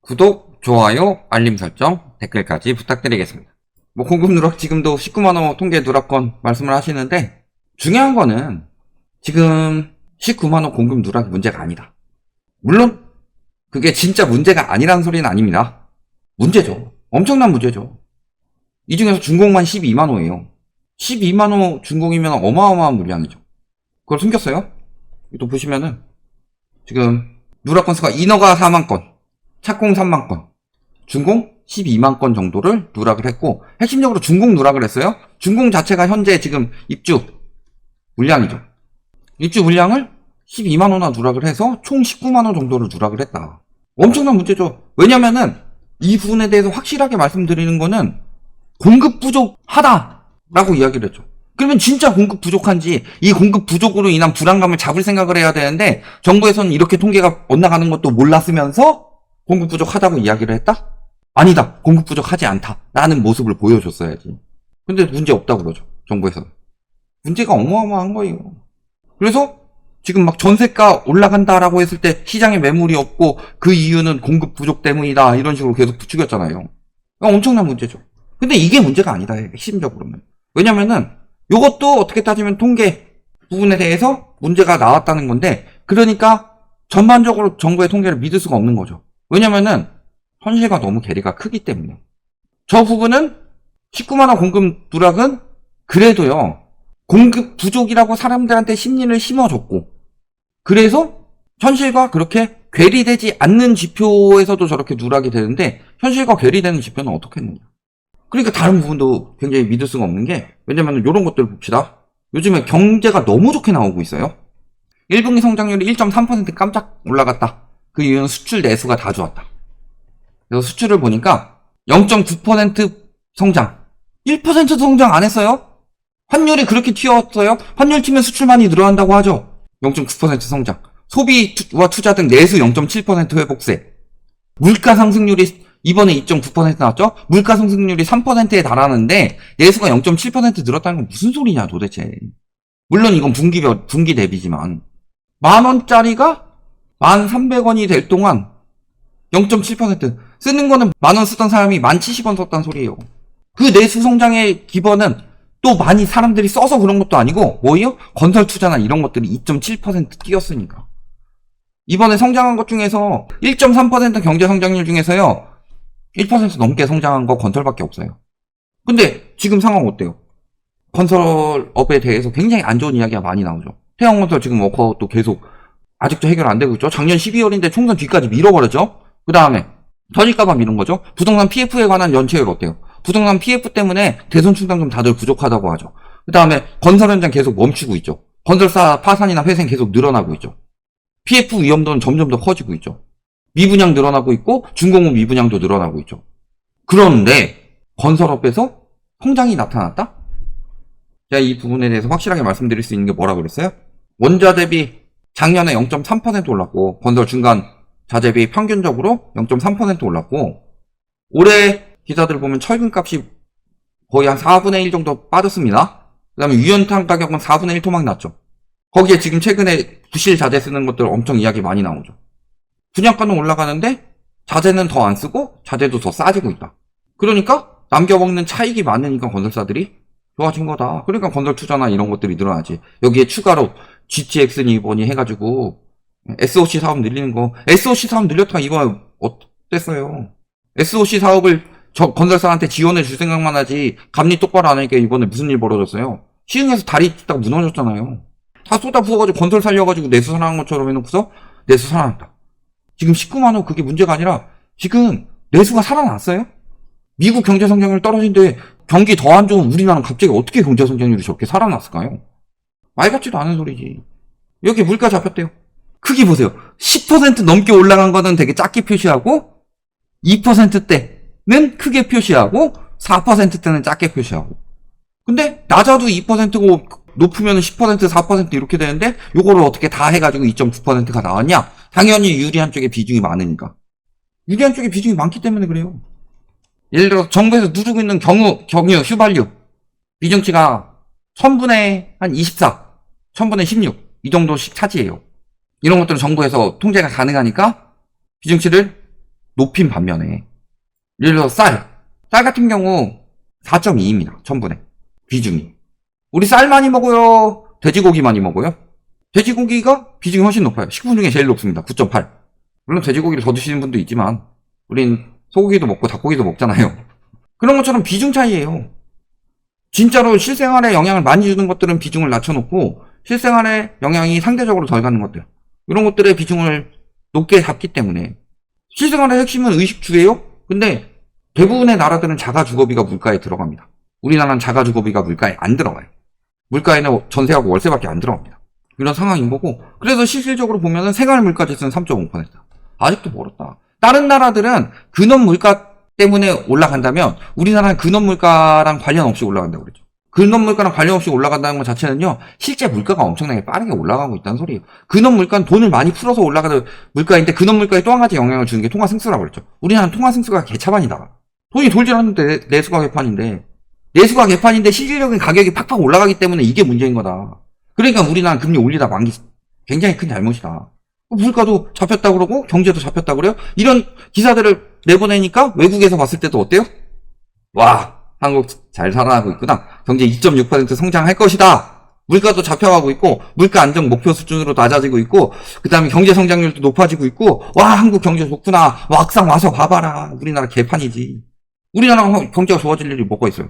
구독, 좋아요, 알림 설정, 댓글까지 부탁드리겠습니다. 공급 누락 지금도 19만원 통계 누락건 말씀을 하시는데, 중요한 거는 지금 19만원 공급 누락이 문제가 아니다. 물론 그게 진짜 문제가 아니라는 소리는 아닙니다. 문제죠. 엄청난 문제죠. 이 중에서 준공만 12만호예요. 12만호 준공이면 어마어마한 물량이죠. 그걸 숨겼어요. 또 보시면은 지금 누락 건수가 인허가 4만 건, 착공 3만 건, 준공 12만 건 정도를 누락을 했고, 핵심적으로 준공 누락을 했어요. 준공 자체가 현재 지금 입주 물량이죠. 입주 물량을 12만 원나 누락을 해서 총 19만 원 정도를 누락을 했다. 엄청난 문제죠. 왜냐면은 이 부분에 대해서 확실하게 말씀드리는 거는 공급 부족하다라고 이야기를 했죠. 그러면 진짜 공급 부족한지, 이 공급 부족으로 인한 불안감을 잡을 생각을 해야 되는데, 정부에서는 이렇게 통계가 엇나가는 것도 몰랐으면서 공급 부족하다고 이야기를 했다? 아니다. 공급 부족하지 않다. 라는 모습을 보여줬어야지. 근데 문제 없다고 그러죠. 정부에서는. 문제가 어마어마한 거예요. 그래서 지금 막 전세가 올라간다라고 했을 때 시장에 매물이 없고 그 이유는 공급 부족 때문이다. 이런 식으로 계속 부추겼잖아요. 엄청난 문제죠. 근데 이게 문제가 아니다. 핵심적으로는. 왜냐면은 요것도 어떻게 따지면 통계 부분에 대해서 문제가 나왔다는 건데, 그러니까 전반적으로 정부의 통계를 믿을 수가 없는 거죠. 왜냐면은 현실과 너무 괴리가 크기 때문에. 저 부분은 19만원 공급 누락은 그래도요, 공급 부족이라고 사람들한테 심리를 심어줬고, 그래서 현실과 그렇게 괴리되지 않는 지표에서도 저렇게 누락이 되는데, 현실과 괴리되는 지표는 어떻게 했느냐. 그러니까 다른 부분도 굉장히 믿을 수가 없는 게, 왜냐면 이런 것들 봅시다. 요즘에 경제가 너무 좋게 나오고 있어요. 1분기 성장률이 1.3% 깜짝 올라갔다. 그 이유는 수출 내수가 다 좋았다. 그래서 수출을 보니까 0.9% 성장, 1% 성장 안 했어요. 환율이 그렇게 튀었어요. 환율 튀면 수출만이 늘어난다고 하죠. 0.9% 성장. 소비와 투자 등 내수 0.7% 회복세. 물가 상승률이 이번에 2.9% 나왔죠? 물가 상승률이 3%에 달하는데 내수가 0.7% 늘었다는 건 무슨 소리냐 도대체. 물론 이건 분기 대비지만 10,000원짜리가 1,300원이 될 동안 0.7% 쓰는 거는 10,000원 쓰던 사람이 1,070원 썼단 소리예요. 그 내수 성장의 기본은 또 많이 사람들이 써서 그런 것도 아니고 뭐예요? 건설 투자나 이런 것들이 2.7% 뛰었으니까. 이번에 성장한 것 중에서 1.3% 경제 성장률 중에서요, 1% 넘게 성장한 거 건설밖에 없어요. 근데 지금 상황 어때요? 건설업에 대해서 굉장히 안 좋은 이야기가 많이 나오죠. 태양건설 지금 워커도 계속 아직도 해결 안 되고 있죠. 작년 12월인데 총선 뒤까지 밀어버렸죠. 그 다음에 터질까봐 미룬 거죠. 부동산 PF에 관한 연체율 어때요? 부동산 PF 때문에 대손 충당금 다들 부족하다고 하죠. 그 다음에 건설 현장 계속 멈추고 있죠. 건설사 파산이나 회생 계속 늘어나고 있죠. PF 위험도는 점점 더 커지고 있죠. 미분양 늘어나고 있고 준공후 미분양도 늘어나고 있죠. 그런데 건설업에서 성장이 나타났다? 제가 이 부분에 대해서 확실하게 말씀드릴 수 있는 게 뭐라 그랬어요? 원자 대비 작년에 0.3% 올랐고, 건설 중간 자재비 평균적으로 0.3% 올랐고, 올해 기사들 보면 철근 값이 거의 한 4분의 1 정도 빠졌습니다. 그 다음에 유연탄 가격은 4분의 1 토막 났죠. 거기에 지금 최근에 부실 자재 쓰는 것들 엄청 이야기 많이 나오죠. 분양가는 올라가는데 자재는 더 안 쓰고 자재도 더 싸지고 있다. 그러니까 남겨먹는 차익이 많으니까 건설사들이 좋아진 거다. 그러니까 건설 투자나 이런 것들이 늘어나지. 여기에 추가로 GTX니 뭐니 해가지고 SOC 사업 늘리는 거. SOC 사업 늘렸다가 이거 어땠어요? SOC 사업을 저 건설사한테 지원해 줄 생각만 하지 감리 똑바로 안 하니까 이번에 무슨 일 벌어졌어요? 시흥에서 다리 딱 무너졌잖아요. 다 쏟아 부어가지고 건설 살려가지고 내수 살아난 것처럼 해놓고서 내수 살아났다. 지금 19만 원 그게 문제가 아니라 지금 내수가 살아났어요? 미국 경제 성장률 떨어진데 경기 더 안 좋은 우리나라는 갑자기 어떻게 경제 성장률이 저렇게 살아났을까요? 말 같지도 않은 소리지. 여기 물가 잡혔대요. 크기 보세요. 10% 넘게 올라간 거는 되게 작게 표시하고 2%대는 크게 표시하고 4%대는 작게 표시하고. 근데 낮아도 2%고 높으면 10%, 4% 이렇게 되는데 요거를 어떻게 다 해가지고 2.9%가 나왔냐? 당연히 유리한 쪽에 비중이 많으니까. 유리한 쪽에 비중이 많기 때문에 그래요. 예를 들어 정부에서 누르고 있는 경유, 휘발유 비중치가 1000분의 한 24, 1000분의 16 이 정도씩 차지해요. 이런 것들은 정부에서 통제가 가능하니까 비중치를 높인 반면에 예를 들어 쌀 같은 경우 4.2입니다. 1000분에 비중이. 우리 쌀 많이 먹어요? 돼지고기 많이 먹어요? 돼지고기가 비중이 훨씬 높아요. 식품 중에 제일 높습니다. 9.8. 물론 돼지고기를 더 드시는 분도 있지만 우린 소고기도 먹고 닭고기도 먹잖아요. 그런 것처럼 비중 차이예요. 진짜로 실생활에 영향을 많이 주는 것들은 비중을 낮춰놓고 실생활에 영향이 상대적으로 덜 가는 것들, 이런 것들의 비중을 높게 잡기 때문에 실생활의 핵심은 의식주예요. 근데 대부분의 나라들은 자가주거비가 물가에 들어갑니다. 우리나라는 자가주거비가 물가에 안 들어가요. 물가에는 전세하고 월세밖에 안 들어갑니다. 이런 상황인 거고, 그래서 실질적으로 보면은 생활물가지수는 3.5%. 아직도 멀었다. 다른 나라들은 근원물가 때문에 올라간다면 우리나라는 근원물가랑 관련 없이 올라간다고 그러죠. 근원물가랑 관련 없이 올라간다는 것 자체는요, 실제 물가가 엄청나게 빠르게 올라가고 있다는 소리예요. 근원물가는 돈을 많이 풀어서 올라가는 물가인데 근원물가에 또 한 가지 영향을 주는 게 통화승수라고 그랬죠. 우리나라는 통화승수가 개차반이다. 돈이 돌질 않는데 내수가 개판인데, 내수가 개판인데 실질적인 가격이 팍팍 올라가기 때문에 이게 문제인 거다. 그러니까 우리나라는 금리 올리다 만기 굉장히 큰 잘못이다. 물가도 잡혔다 그러고 경제도 잡혔다 그래요? 이런 기사들을 내보내니까 외국에서 봤을 때도 어때요? 와, 한국 잘 살아가고 있구나. 경제 2.6% 성장할 것이다. 물가도 잡혀가고 있고 물가 안정 목표 수준으로 낮아지고 있고 그 다음에 경제 성장률도 높아지고 있고, 와, 한국 경제 좋구나. 막상 와서 봐봐라. 우리나라 개판이지. 우리나라 경제가 좋아질 일이 뭐가 있어요?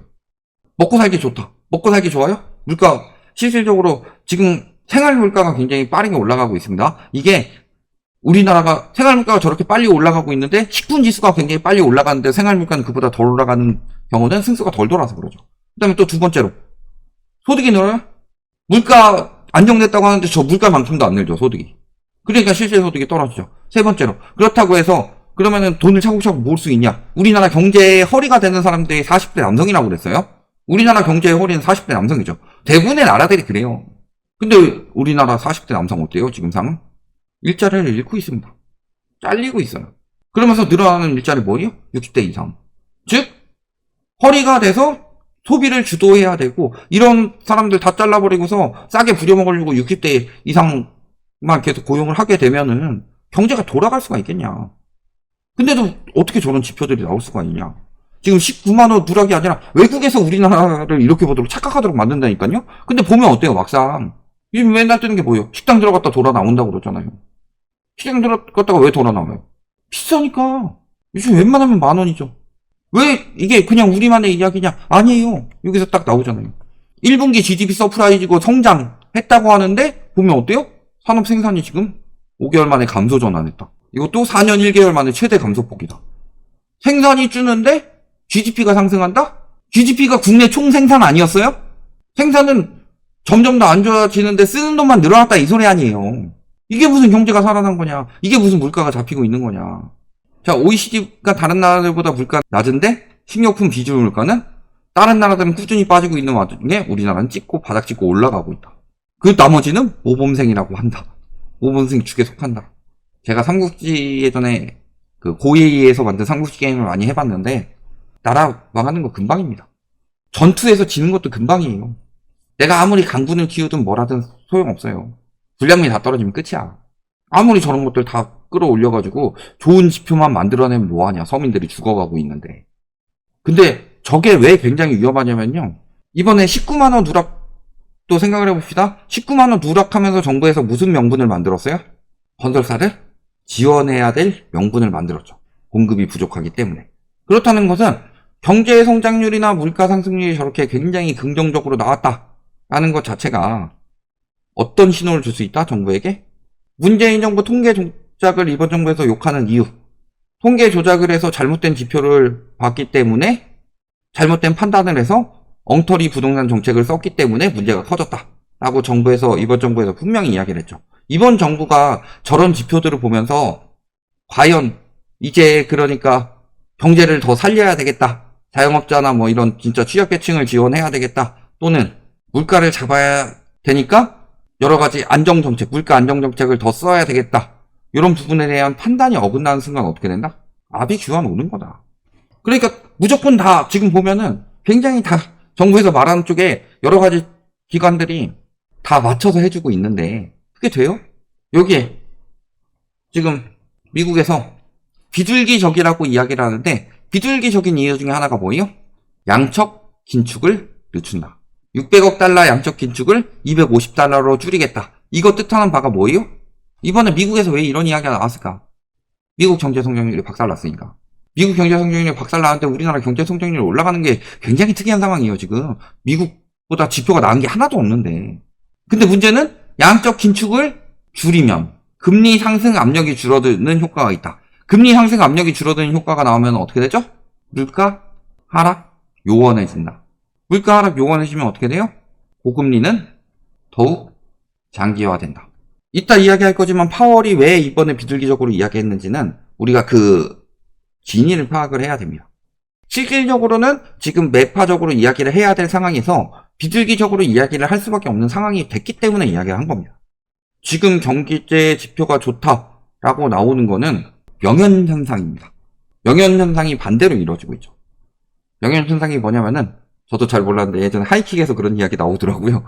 먹고 살기 좋다. 먹고 살기 좋아요? 물가 실질적으로 지금 생활 물가가 굉장히 빠르게 올라가고 있습니다. 이게 우리나라가 생활 물가가 저렇게 빨리 올라가고 있는데 식품 지수가 굉장히 빨리 올라가는데 생활 물가는 그보다 덜 올라가는 경우는 승수가 덜 돌아서 그러죠. 그다음에 또 두 번째로 소득이 늘어요? 물가 안정됐다고 하는데 저 물가만큼도 안 늘죠, 소득이. 그러니까 실질 소득이 떨어지죠. 세 번째로 그렇다고 해서 그러면은 돈을 차곡차곡 모을 수 있냐? 우리나라 경제의 허리가 되는 사람들이 40대 남성이라고 그랬어요. 우리나라 경제의 허리는 40대 남성이죠. 대부분의 나라들이 그래요. 근데 우리나라 40대 남성 어때요? 지금 상은? 일자리를 잃고 있습니다. 잘리고 있어요. 그러면서 늘어나는 일자리 뭐예요? 60대 이상. 즉 허리가 돼서 소비를 주도해야 되고, 이런 사람들 다 잘라버리고서 싸게 부려먹으려고 60대 이상만 계속 고용을 하게 되면은 경제가 돌아갈 수가 있겠냐. 근데도 어떻게 저런 지표들이 나올 수가 있냐. 지금 19만원 누락이 아니라 외국에서 우리나라를 이렇게 보도록 착각하도록 만든다니까요. 근데 보면 어때요? 막상 요즘 맨날 뜨는 게 뭐예요? 식당 들어갔다 돌아 나온다고 그러잖아요. 식당 들어갔다가 왜 돌아 나와요? 비싸니까. 요즘 웬만하면 10,000원이죠. 왜 이게 그냥 우리만의 이야기냐? 아니에요. 여기서 딱 나오잖아요. 1분기 GDP 서프라이즈고 성장했다고 하는데 보면 어때요? 산업 생산이 지금 5개월 만에 감소 전환했다. 이것도 4년 1개월 만에 최대 감소폭이다. 생산이 주는데 GDP가 상승한다? GDP가 국내 총생산 아니었어요? 생산은 점점 더 안 좋아지는데 쓰는 돈만 늘어났다 이 소리 아니에요. 이게 무슨 경제가 살아난 거냐? 이게 무슨 물가가 잡히고 있는 거냐? 자, OECD가 다른 나라들보다 물가 낮은데 식료품 비중 물가는 다른 나라들은 꾸준히 빠지고 있는 와중에 우리나라는 찍고 바닥 찍고 올라가고 있다. 그 나머지는 모범생이라고 한다. 모범생 축에 속한다. 제가 삼국지 예전에 그 고예이에서 만든 삼국지 게임을 많이 해봤는데 나라 망하는 거 금방입니다. 전투에서 지는 것도 금방이에요. 내가 아무리 강군을 키우든 뭐라든 소용없어요. 분량이 다 떨어지면 끝이야. 아무리 저런 것들 다 끌어올려가지고 좋은 지표만 만들어내면 뭐하냐. 서민들이 죽어가고 있는데. 근데 저게 왜 굉장히 위험하냐면요. 이번에 19만원 누락도 생각을 해봅시다. 19만원 누락하면서 정부에서 무슨 명분을 만들었어요? 건설사를 지원해야 될 명분을 만들었죠. 공급이 부족하기 때문에. 그렇다는 것은 경제 성장률이나 물가 상승률이 저렇게 굉장히 긍정적으로 나왔다라는 것 자체가 어떤 신호를 줄 수 있다? 정부에게? 문재인 정부 통계 조작을 이번 정부에서 욕하는 이유. 통계 조작을 해서 잘못된 지표를 봤기 때문에 잘못된 판단을 해서 엉터리 부동산 정책을 썼기 때문에 문제가 커졌다. 라고 이번 정부에서 분명히 이야기를 했죠. 이번 정부가 저런 지표들을 보면서 과연 이제 그러니까 경제를 더 살려야 되겠다. 자영업자나 뭐 이런 진짜 취약계층을 지원해야 되겠다. 또는 물가를 잡아야 되니까 여러 가지 안정정책, 물가 안정정책을 더 써야 되겠다. 이런 부분에 대한 판단이 어긋나는 순간 어떻게 된다? 압이 규환 오는 거다. 그러니까 무조건 다 지금 보면은 굉장히 다 정부에서 말하는 쪽에 여러 가지 기관들이 다 맞춰서 해주고 있는데 그게 돼요? 여기에 지금 미국에서 비둘기적이라고 이야기를 하는데 비둘기적인 이유 중에 하나가 뭐예요? 양적 긴축을 늦춘다. 600억 달러 양적 긴축을 250달러로 줄이겠다. 이거 뜻하는 바가 뭐예요? 이번에 미국에서 왜 이런 이야기가 나왔을까? 미국 경제 성장률이 박살났으니까. 미국 경제 성장률이 박살나는데 우리나라 경제 성장률이 올라가는 게 굉장히 특이한 상황이에요, 지금. 미국보다 지표가 나은 게 하나도 없는데. 근데 문제는 양적 긴축을 줄이면 금리 상승 압력이 줄어드는 효과가 있다. 금리 상승 압력이 줄어드는 효과가 나오면 어떻게 되죠? 물가 하락 요원해진다. 물가 하락 요원해지면 어떻게 돼요? 고금리는 더욱 장기화된다. 이따 이야기할 거지만 파월이 왜 이번에 비둘기적으로 이야기했는지는 우리가 그 진위를 파악을 해야 됩니다. 실질적으로는 지금 매파적으로 이야기를 해야 될 상황에서 비둘기적으로 이야기를 할 수밖에 없는 상황이 됐기 때문에 이야기를 한 겁니다. 지금 경기제 지표가 좋다라고 나오는 거는 명현현상입니다. 명현현상이 반대로 이루어지고 있죠. 명현현상이 뭐냐면은 저도 잘 몰랐는데 예전에 하이킥에서 그런 이야기 나오더라고요.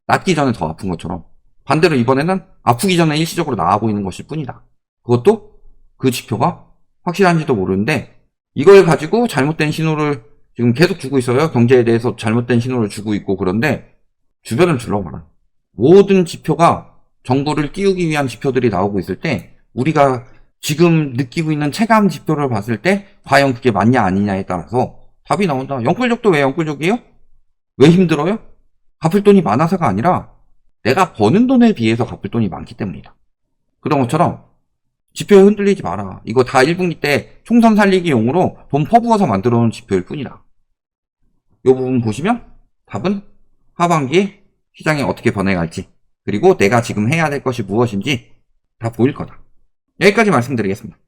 낫기 전에 더 아픈 것처럼 반대로 이번에는 아프기 전에 일시적으로 나아 보이는 것일 뿐이다. 그것도 그 지표가 확실한지도 모르는데 이걸 가지고 잘못된 신호를 지금 계속 주고 있어요. 경제에 대해서 잘못된 신호를 주고 있고 그런데 주변을 둘러봐라. 모든 지표가 정보를 띄우기 위한 지표들이 나오고 있을 때 우리가 지금 느끼고 있는 체감 지표를 봤을 때 과연 그게 맞냐 아니냐에 따라서 답이 나온다. 영끌족도 왜 영끌족이에요? 왜 힘들어요? 갚을 돈이 많아서가 아니라 내가 버는 돈에 비해서 갚을 돈이 많기 때문이다. 그런 것처럼 지표에 흔들리지 마라. 이거 다 1분기 때 총선 살리기용으로 돈 퍼부어서 만들어 놓은 지표일 뿐이다. 이 부분 보시면 답은 하반기에 시장이 어떻게 변해갈지 그리고 내가 지금 해야 될 것이 무엇인지 다 보일 거다. 여기까지 말씀드리겠습니다.